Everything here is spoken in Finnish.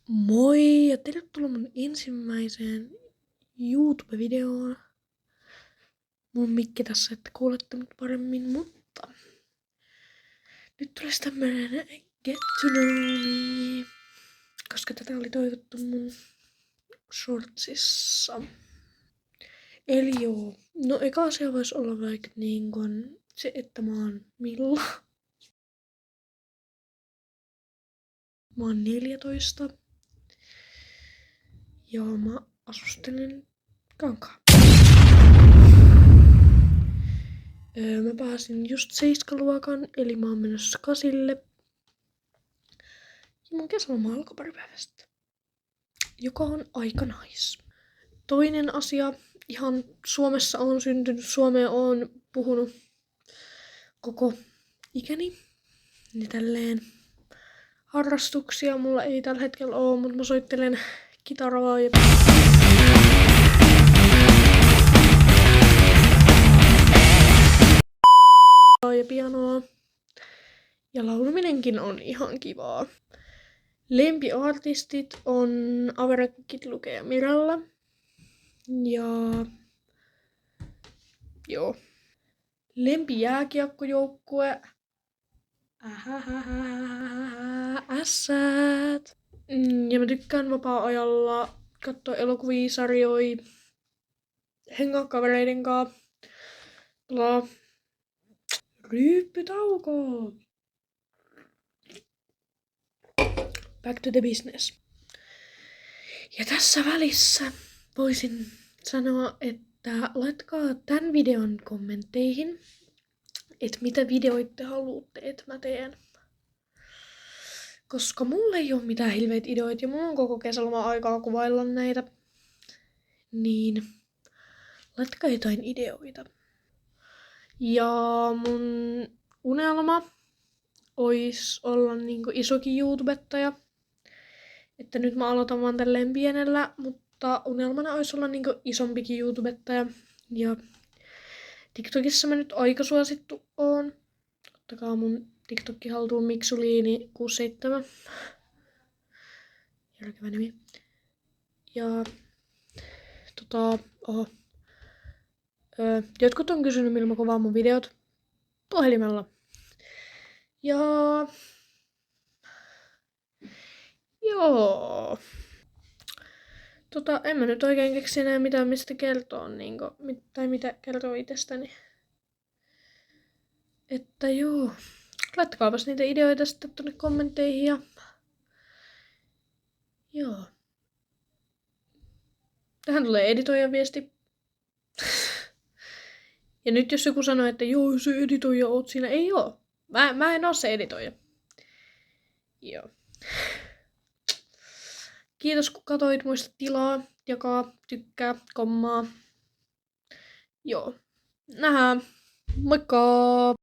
Moi ja tervetuloa mun ensimmäiseen YouTube-videoon. Mun mikki tässä, että kuulette mut paremmin, mutta nyt tulisi tämmönen get to know me, koska tätä oli toivottu mun shortsissa. Eli joo, no eka asia vois olla vaikka se, että mä oon Milla. Mä oon 14. Ja mä asustelen kankaa. Mä pääsin just 7-luokan, eli mä oon menossa 8:lle. Ja mun kesäloma alkoi pari päivästä, joka on aika nice. Toinen asia, ihan Suomessa on syntynyt, Suomeen on puhunut koko ikäni. Niin tälleen harrastuksia mulla ei tällä hetkellä oo, mutta mä soittelen kitaraa ja pianoa. Ja laulaminenkin on ihan kivaa. Lempiartistit on Average Kid Luke ja Mirella. Ja joo. Lempijääkiekkojoukkue. Ässät. Ja mä tykkään vapaa-ajalla katsoa elokuvia, sarjoja, hengaa kavereiden kanssa. Ryyppytauko. Back to the business. Ja tässä välissä voisin sanoa, että laittakaa tämän videon kommentteihin, että mitä videoita haluatte, että mä teen. Koska mulla ei oo mitään hilveitä ideoita ja mulla on koko kesäloma aikaa kuvailla näitä. Niin laittakaa jotain ideoita. Ja mun unelma ois olla isokin YouTubettaja. Että nyt mä aloitan vaan tälleen pienellä, mutta unelmana ois olla isompikin YouTubettaja. Ja TikTokissa mä nyt aika suosittu oon. Ottakaa mun TikTokki haltuun Miksuliini67. Järkevä nimi. Ja jotkut on kysynyt, milloin mä kovaan mun videot puhelimella. Ja joo. En mä nyt oikein keksi enää mitään mistä kertoo, tai mitä kertoo itsestäni. Että joo. Laittakaapas niitä ideoita sitten tonne kommentteihin ja joo. Tähän tulee editoijan viesti. Ja nyt jos joku sanoo, että joo, se editoija oot siinä, ei oo. Mä en oo se editoija. Joo. Kiitos kun katsoit, muista tilaa, jakaa, tykkää, kommaa. Joo. Nähdään. Moikka!